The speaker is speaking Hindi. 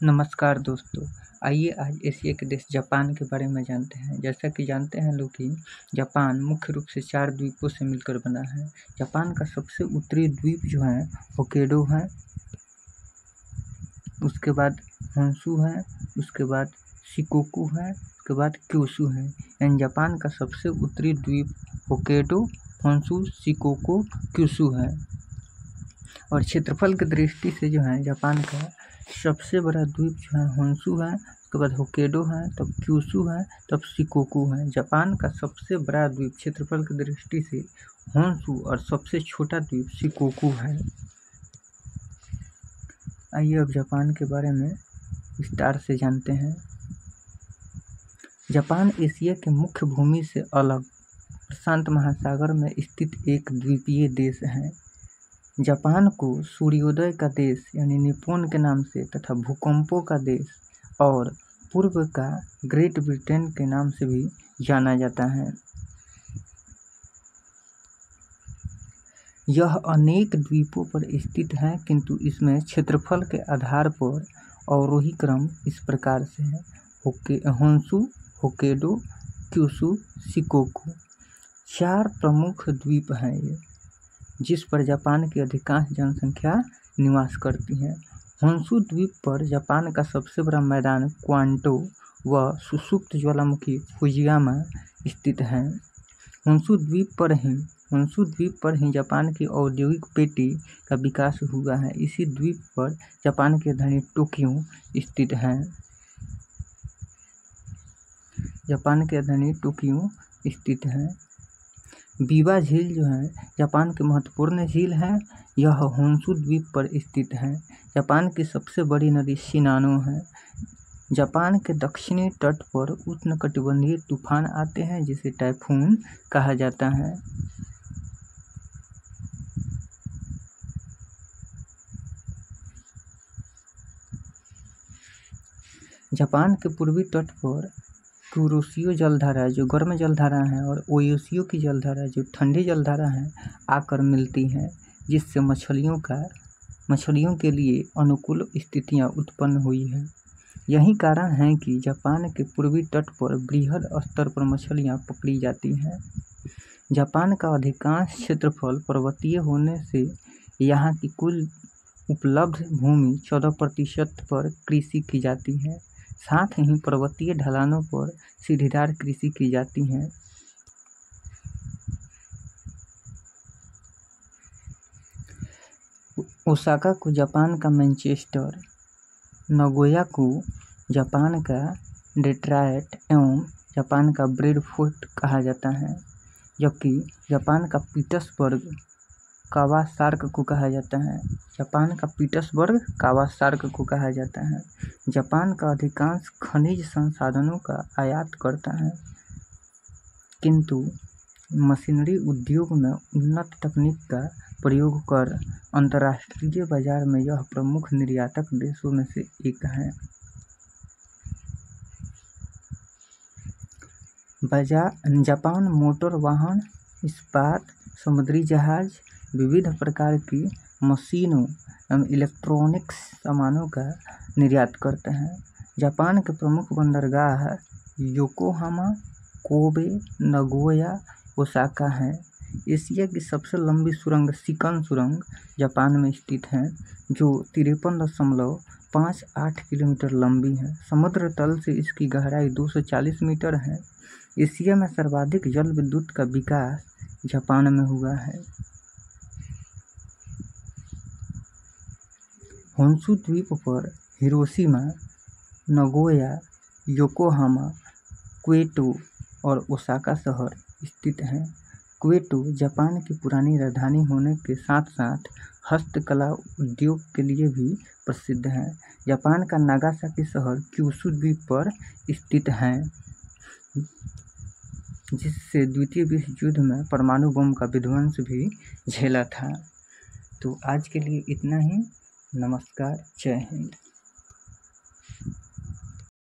नमस्कार दोस्तों। आइए आज एशिया के देश जापान के बारे में जानते हैं। जैसा कि जानते हैं लोग कि जापान मुख्य रूप से 4 द्वीपों से मिलकर बना है। जापान का सबसे उत्तरी द्वीप जो है होक्काइडो है, उसके बाद होन्शु है, उसके बाद शिकोकू है, उसके बाद क्यूशू है। यानी जापान का सबसे उत्तरी द्वीप होक्काइडो, होन्शु, शिकोकू, क्यूशू है। और क्षेत्रफल की दृष्टि से जो है जापान का सबसे बड़ा द्वीप जो है होन्शु है, उसके बाद होक्काइडो है, तब क्यूशू है, तब शिकोकू है। जापान का सबसे बड़ा द्वीप क्षेत्रफल की दृष्टि से होन्शु और सबसे छोटा द्वीप शिकोकू है। आइए अब जापान के बारे में विस्तार से जानते हैं। जापान एशिया के मुख्य भूमि से अलग प्रशांत महासागर में स्थित एक द्वीपीय देश है। जापान को सूर्योदय का देश यानी निप्पॉन के नाम से तथा भूकंपों का देश और पूर्व का ग्रेट ब्रिटेन के नाम से भी जाना जाता है। यह अनेक द्वीपों पर स्थित है, किंतु इसमें क्षेत्रफल के आधार पर अवरोही क्रम इस प्रकार से है: होन्शु, होक्काइडो, क्यूशू, शिकोकू। 4 प्रमुख द्वीप हैं ये, जिस पर जापान की अधिकांश जनसंख्या निवास करती है। होन्शु द्वीप पर जापान का सबसे बड़ा मैदान क्वांटो व सुषुप्त ज्वालामुखी फुजियामा स्थित है। होन्शु द्वीप पर ही जापान की औद्योगिक पेटी का विकास हुआ है। इसी द्वीप पर जापान की राजधानी टोक्यो स्थित है। बीवा झील जो है जापान की महत्वपूर्ण झील है। यह होन्शु द्वीप पर स्थित है। जापान की सबसे बड़ी नदी शिनानो है। जापान के दक्षिणी तट पर उष्णकटिबंधीय तूफान आते हैं, जिसे टाइफून कहा जाता है। जापान के पूर्वी तट पर कुरोशियो जलधारा जो गर्म जलधारा है और ओयोशियो की जलधारा जो ठंडी जलधारा है आकर मिलती हैं, जिससे मछलियों के लिए अनुकूल स्थितियां उत्पन्न हुई हैं। यही कारण है कि जापान के पूर्वी तट पर बृहद स्तर पर मछलियां पकड़ी जाती हैं। जापान का अधिकांश क्षेत्रफल पर्वतीय होने से यहाँ की कुल उपलब्ध भूमि 14% पर कृषि की जाती है। साथ ही पर्वतीय ढलानों पर सीढ़ीदार कृषि की जाती है। ओसाका को जापान का मैनचेस्टर, नगोया को जापान का डेट्रॉयट एवं जापान का ब्रेडफोर्ट कहा जाता है, जबकि जापान का पीटर्सबर्ग कावासार्क को कहा जाता है। जापान का अधिकांश खनिज संसाधनों का आयात करता है, किंतु मशीनरी उद्योग में उन्नत तकनीक का प्रयोग कर अंतर्राष्ट्रीय बाजार में यह प्रमुख निर्यातक देशों में से एक है। जापान मोटर वाहन, इस्पात, समुद्री जहाज, विविध प्रकार की मशीनों एवं इलेक्ट्रॉनिक्स सामानों का निर्यात करते हैं। जापान के प्रमुख बंदरगाह योकोहामा, कोबे, नगोया, ओसाका हैं। एशिया की सबसे लंबी सुरंग शिकन सुरंग जापान में स्थित है, जो 53.58 किलोमीटर लंबी है। समुद्र तल से इसकी गहराई 240 मीटर है। एशिया में सर्वाधिक जल विद्युत का विकास जापान में हुआ है। होन्शु द्वीप पर हिरोशिमा, नगोया, योकोहामा, क्योटो और ओसाका शहर स्थित हैं। क्योटो जापान की पुरानी राजधानी होने के साथ साथ हस्तकला उद्योग के लिए भी प्रसिद्ध है। जापान का नागासाकी शहर क्यूशू द्वीप पर स्थित है, जिससे द्वितीय विश्व युद्ध में परमाणु बम का विध्वंस भी झेला था। तो आज के लिए इतना ही। नमस्कार, जय हिंद।